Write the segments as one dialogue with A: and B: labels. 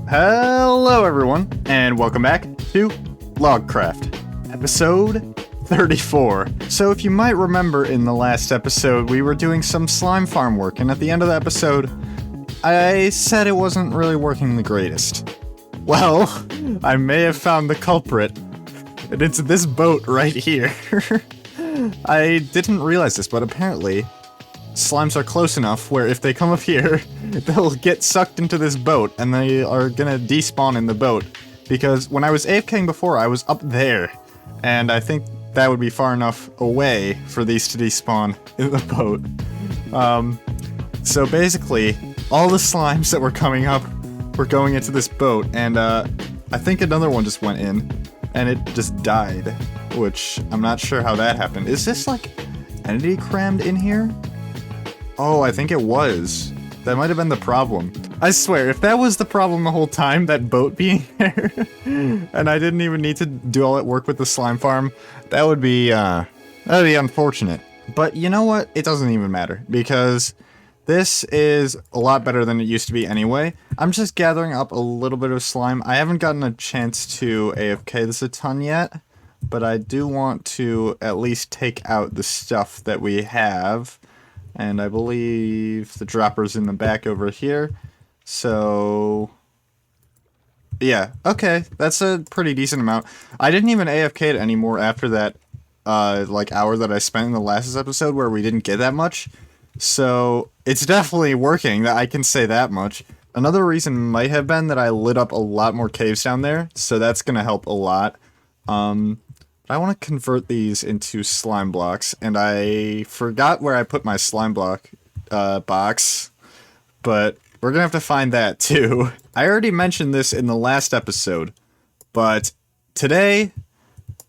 A: Hello everyone, and welcome back to Logcraft, episode 34. So if you might remember in the last episode, we were doing some slime farm work, and at the end of the episode, I said it wasn't really working the greatest. Well, I may have found the culprit, and it's this boat right here. I didn't realize this, but apparently, slimes are close enough where if they come up here, they'll get sucked into this boat, and they are gonna despawn in the boat. Because when I was AFKing before, I was up there, and I think that would be far enough away for these to despawn in the boat. So basically, all the slimes that were coming up were going into this boat, and I think another one just went in, and it just died, which I'm not sure how that happened. Is this like entity crammed in here? Oh, I think it was. That might have been the problem. I swear, if that was the problem the whole time, that boat being there, and I didn't even need to do all that work with the slime farm, that would be unfortunate. But you know what? It doesn't even matter, because this is a lot better than it used to be anyway. I'm just gathering up a little bit of slime. I haven't gotten a chance to AFK this a ton yet, but I do want to at least take out the stuff that we have. And I believe the dropper's in the back over here. So, yeah, okay, that's a pretty decent amount. I didn't even AFK it anymore after that, like, hour that I spent in the last episode where we didn't get that much. So, it's definitely working, that I can say that much. Another reason might have been that I lit up a lot more caves down there, so that's gonna help a lot. I want to convert these into slime blocks, and I forgot where I put my slime block box, but we're gonna have to find that too. I already mentioned this in the last episode, but today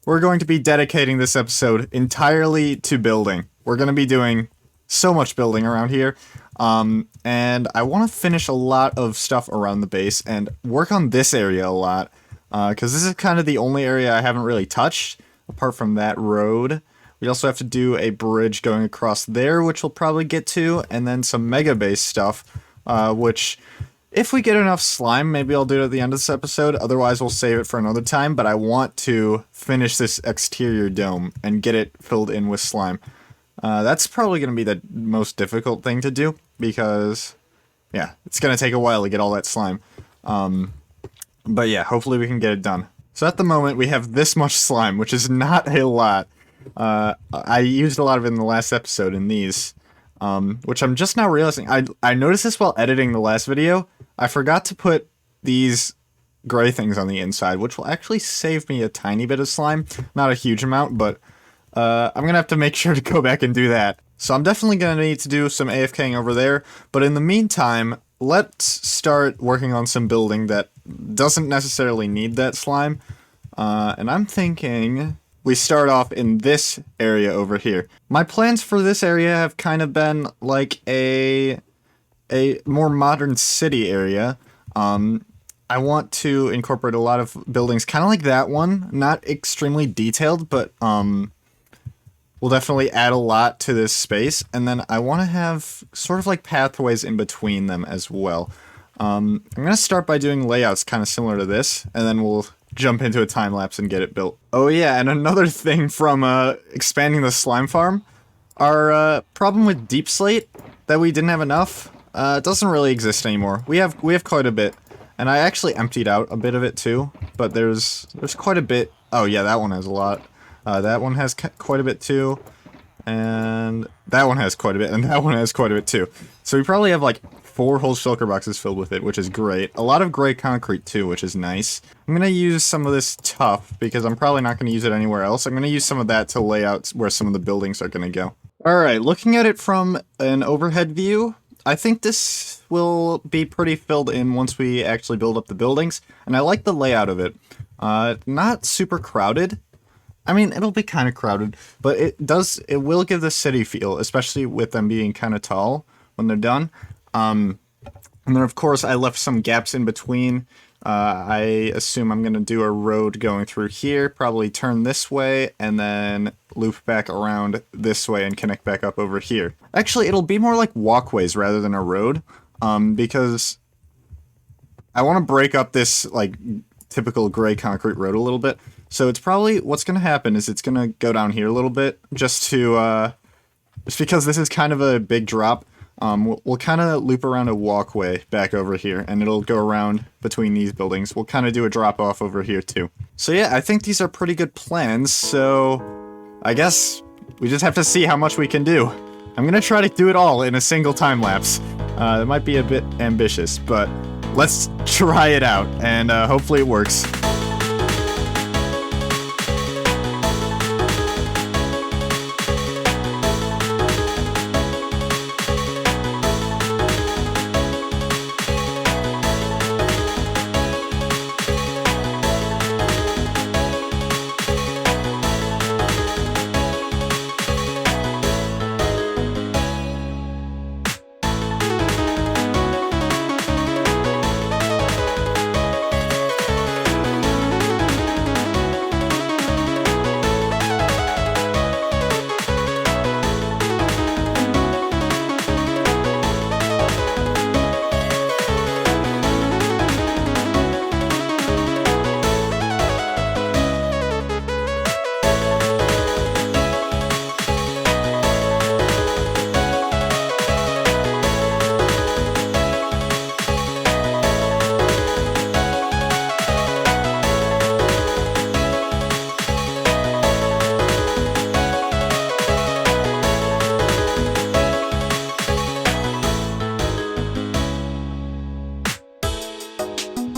A: we're going to be dedicating this episode entirely to building. We're going to be doing so much building around here, and I want to finish a lot of stuff around the base and work on this area a lot, because this is kind of the only area I haven't really touched. Apart from that road, we also have to do a bridge going across there, which we'll probably get to, and then some mega base stuff, which, if we get enough slime, maybe I'll do it at the end of this episode, otherwise we'll save it for another time, but I want to finish this exterior dome and get it filled in with slime. That's probably going to be the most difficult thing to do, because, yeah, it's going to take a while to get all that slime. But yeah, hopefully we can get it done. So at the moment, we have this much slime, which is not a lot. I used a lot of it in the last episode in these, which I'm just now realizing. I noticed this while editing the last video. I forgot to put these gray things on the inside, which will actually save me a tiny bit of slime. Not a huge amount, but I'm going to have to make sure to go back and do that. So I'm definitely going to need to do some AFKing over there, but in the meantime, let's start working on some building that doesn't necessarily need that slime. And I'm thinking we start off in this area over here. My plans for this area have kind of been like a more modern city area. I want to incorporate a lot of buildings kind of like that one. Not extremely detailed, but we'll definitely add a lot to this space. And then I want to have sort of like pathways in between them as well. I'm going to start by doing layouts kind of similar to this, and then we'll jump into a time lapse and get it built. Oh yeah, and another thing from expanding the slime farm, our problem with deep slate that we didn't have enough doesn't really exist anymore. We have quite a bit, and I actually emptied out a bit of it too, but there's quite a bit. Oh yeah, that one has a lot. That one has quite a bit too. And that one has quite a bit, and that one has quite a bit too. So we probably have like 4 whole shulker boxes filled with it, which is great. A lot of gray concrete too, which is nice. I'm going to use some of this tuff, because I'm probably not going to use it anywhere else. I'm going to use some of that to lay out where some of the buildings are going to go. Alright, looking at it from an overhead view, I think this will be pretty filled in once we actually build up the buildings. And I like the layout of it. Not super crowded. I mean, it'll be kind of crowded, but it will give the city feel, especially with them being kind of tall when they're done. And then, of course, I left some gaps in between. I assume I'm going to do a road going through here, probably turn this way, and then loop back around this way and connect back up over here. Actually, it'll be more like walkways rather than a road, because I want to break up this, like, typical gray concrete road a little bit. So it's probably, what's going to happen is it's going to go down here a little bit, just because this is kind of a big drop. We'll kind of loop around a walkway back over here, and it'll go around between these buildings. We'll kind of do a drop off over here too. So yeah, I think these are pretty good plans, so I guess we just have to see how much we can do. I'm gonna try to do it all in a single time lapse. It might be a bit ambitious, but let's try it out, and hopefully it works.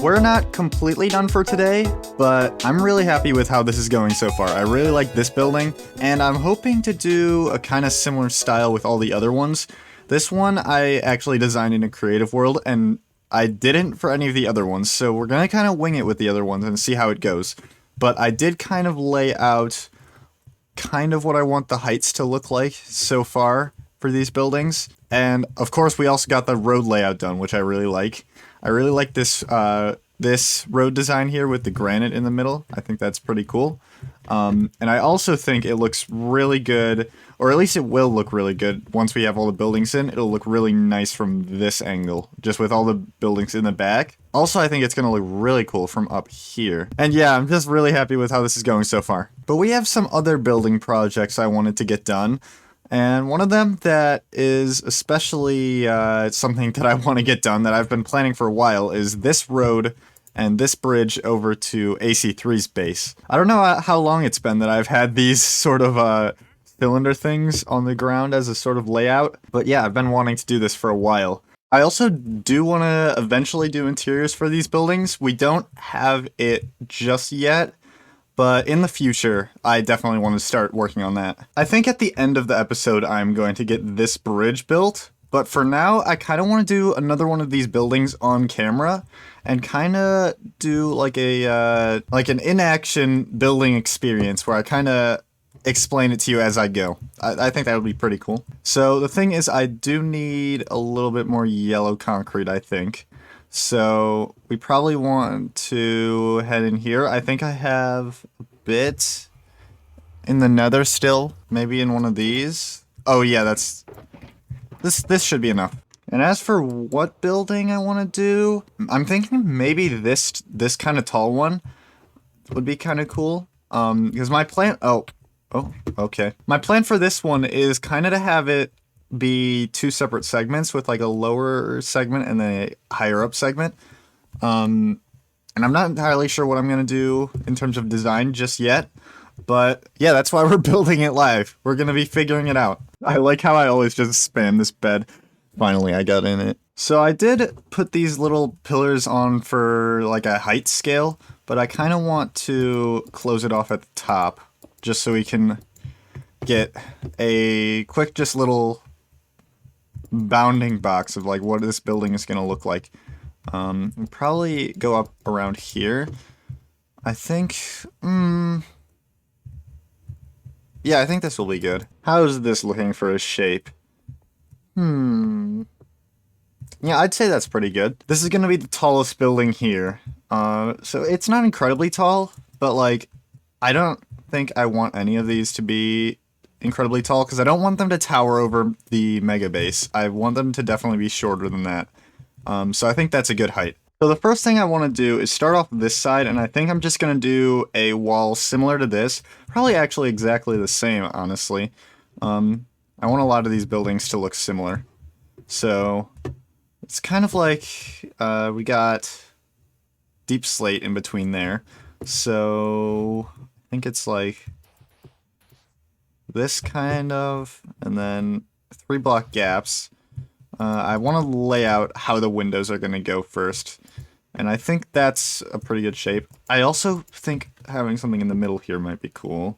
A: We're not completely done for today, but I'm really happy with how this is going so far. I really like this building, and I'm hoping to do a kind of similar style with all the other ones. This one I actually designed in a creative world, and I didn't for any of the other ones, so we're gonna kind of wing it with the other ones and see how it goes. But I did kind of lay out kind of what I want the heights to look like so far for these buildings. And of course we also got the road layout done, which I really like. I really like this this road design here with the granite in the middle. I think that's pretty cool. And I also think it looks really good, or at least it will look really good once we have all the buildings in. It'll look really nice from this angle, just with all the buildings in the back. Also, I think it's going to look really cool from up here. And yeah, I'm just really happy with how this is going so far. But we have some other building projects I wanted to get done. And one of them that is especially something that I want to get done that I've been planning for a while is this road and this bridge over to AC3's base. I don't know how long it's been that I've had these sort of cylinder things on the ground as a sort of layout, but yeah, I've been wanting to do this for a while. I also do want to eventually do interiors for these buildings. We don't have it just yet, but in the future, I definitely want to start working on that. I think at the end of the episode, I'm going to get this bridge built. But for now, I kind of want to do another one of these buildings on camera and kind of do like a like an in-action building experience where I kind of explain it to you as I go. I think that would be pretty cool. So the thing is, I do need a little bit more yellow concrete, I think. So we probably want to head in here. I think I have a bit in the nether still, maybe in one of these. Oh yeah, that's... This should be enough. And as for what building I want to do, I'm thinking maybe this kind of tall one would be kind of cool. Because my plan... Oh, okay. My plan for this one is kind of to have it be two separate segments with like a lower segment and then a higher up segment. And I'm not entirely sure what I'm going to do in terms of design just yet. But yeah, that's why we're building it live. We're going to be figuring it out. I like how I always just span this bed. Finally, I got in it. So I did put these little pillars on for like a height scale, but I kind of want to close it off at the top just so we can get a quick just little bounding box of like what this building is going to look like. We'll probably go up around here. I think... Yeah, I think this will be good. How's this looking for a shape? Yeah, I'd say that's pretty good. This is going to be the tallest building here. So it's not incredibly tall, but like, I don't think I want any of these to be incredibly tall because I don't want them to tower over the mega base. I want them to definitely be shorter than that. So I think that's a good height. So the first thing I want to do is start off this side, and I think I'm just going to do a wall similar to this. Probably actually exactly the same, honestly. I want a lot of these buildings to look similar. So it's kind of like we got deep slate in between there. So I think it's like this kind of, and then 3 block gaps. I want to lay out how the windows are going to go first. And I think that's a pretty good shape. I also think having something in the middle here might be cool.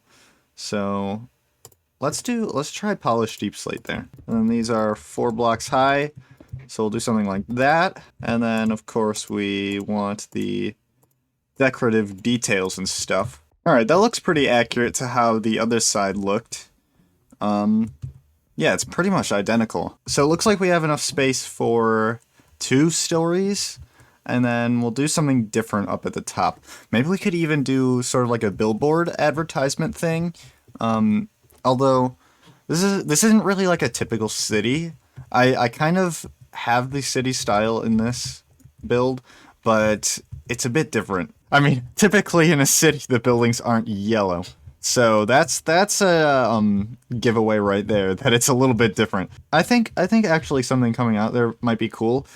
A: So let's try polished deep slate there. And then these are 4 blocks high. So we'll do something like that. And then of course we want the decorative details and stuff. Alright, that looks pretty accurate to how the other side looked. Yeah, it's pretty much identical. So it looks like we have enough space for 2 stories. And then we'll do something different up at the top. Maybe we could even do sort of like a billboard advertisement thing. Although this isn't really like a typical city. I kind of have the city style in this build, but it's a bit different. I mean, typically in a city the buildings aren't yellow. So that's a giveaway right there that it's a little bit different. I think actually something coming out there might be cool.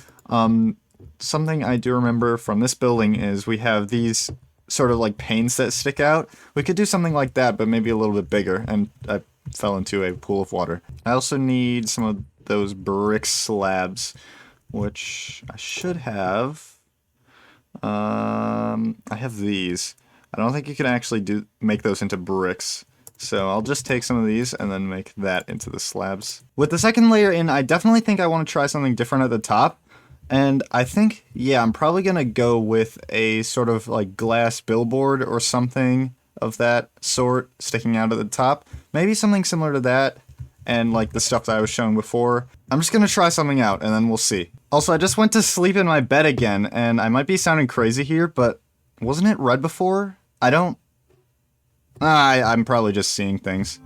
A: Something I do remember from this building is we have these sort of like panes that stick out. We could do something like that, but maybe a little bit bigger, and I fell into a pool of water. I also need some of those brick slabs, which I should have. I have these. I don't think you can actually make those into bricks. So I'll just take some of these and then make that into the slabs. With the second layer in, I definitely think I want to try something different at the top. And I think, yeah, I'm probably going to go with a sort of like glass billboard or something of that sort sticking out at the top. Maybe something similar to that and like the stuff that I was showing before. I'm just going to try something out and then we'll see. Also, I just went to sleep in my bed again, and I might be sounding crazy here, but wasn't it red before? I'm probably just seeing things.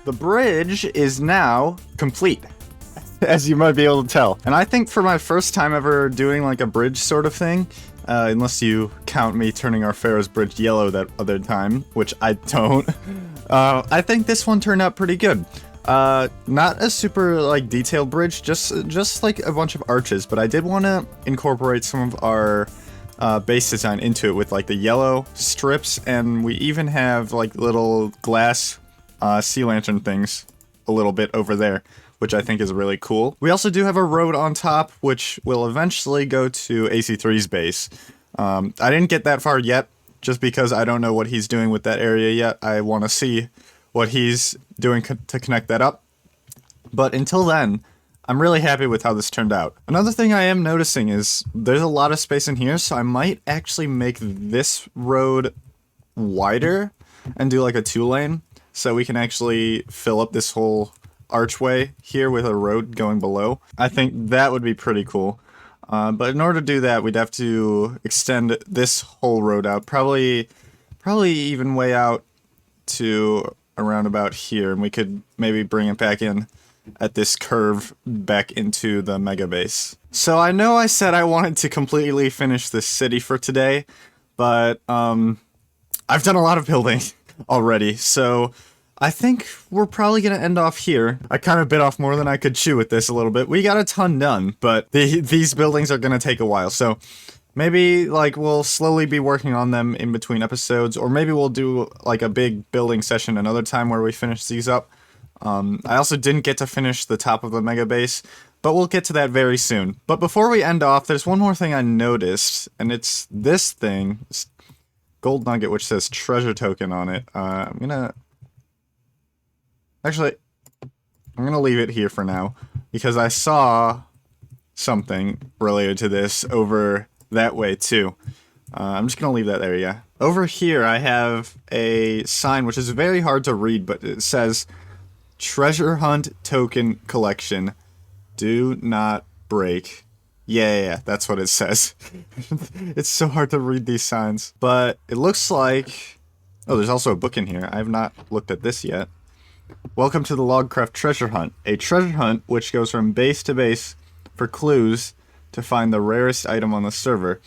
A: The bridge is now complete, as you might be able to tell. And I think for my first time ever doing like a bridge sort of thing, unless you count me turning our Pharaoh's Bridge yellow that other time, which I don't, I think this one turned out pretty good. Not a super like detailed bridge, just like a bunch of arches, but I did want to incorporate some of our base design into it with like the yellow strips, and we even have like little glass sea lantern things a little bit over there, which I think is really cool. We also do have a road on top, which will eventually go to AC3's base. I didn't get that far yet, just because I don't know what he's doing with that area yet. I want to see what he's doing to connect that up. But until then, I'm really happy with how this turned out. Another thing I am noticing is there's a lot of space in here, so I might actually make this road wider and do like a 2-lane. So we can actually fill up this whole archway here with a road going below. I think that would be pretty cool. But in order to do that, we'd have to extend this whole road out, probably even way out to around about here, and we could maybe bring it back in at this curve back into the mega base. So I know I said I wanted to completely finish this city for today, but I've done a lot of building already, so I think we're probably going to end off here. I kind of bit off more than I could chew with this a little bit. We got a ton done, but these buildings are going to take a while, so maybe, like, we'll slowly be working on them in between episodes, or maybe we'll do, like, a big building session another time where we finish these up. I also didn't get to finish the top of the mega base, but we'll get to that very soon. But before we end off, there's one more thing I noticed, and it's this thing, this gold nugget, which says treasure token on it. I'm gonna leave it here for now, because I saw something related to this over that way too. I'm just gonna leave that there, yeah. Over here I have a sign which is very hard to read, but it says Treasure Hunt Token Collection. Do not break. Yeah, that's what it says. It's so hard to read these signs. But it looks like... Oh, there's also a book in here. I have not looked at this yet. Welcome to the Logcraft Treasure Hunt. A treasure hunt which goes from base to base for clues to find the rarest item on the server.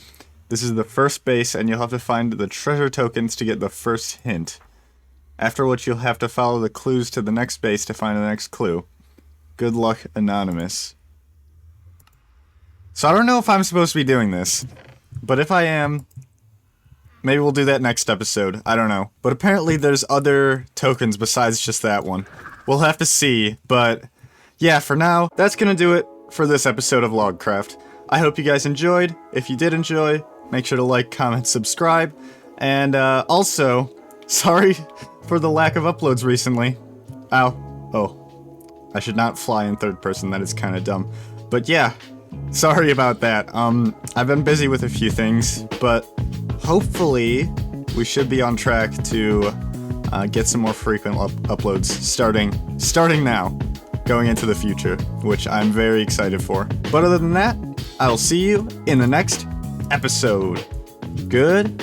A: This is the first base, and you'll have to find the treasure tokens to get the first hint. After which you'll have to follow the clues to the next base to find the next clue. Good luck, Anonymous. So I don't know if I'm supposed to be doing this, but if I am, maybe we'll do that next episode. I don't know. But apparently there's other tokens besides just that one. We'll have to see, but yeah, for now, that's gonna do it for this episode of Logcraft. I hope you guys enjoyed. If you did enjoy, make sure to like, comment, subscribe, and also, sorry for the lack of uploads recently. Ow. Oh. I should not fly in third person, that is kind of dumb. But yeah, sorry about that. I've been busy with a few things, but hopefully we should be on track to get some more frequent uploads starting now, going into the future, which I'm very excited for. But other than that, I will see you in the next episode. Goodbye.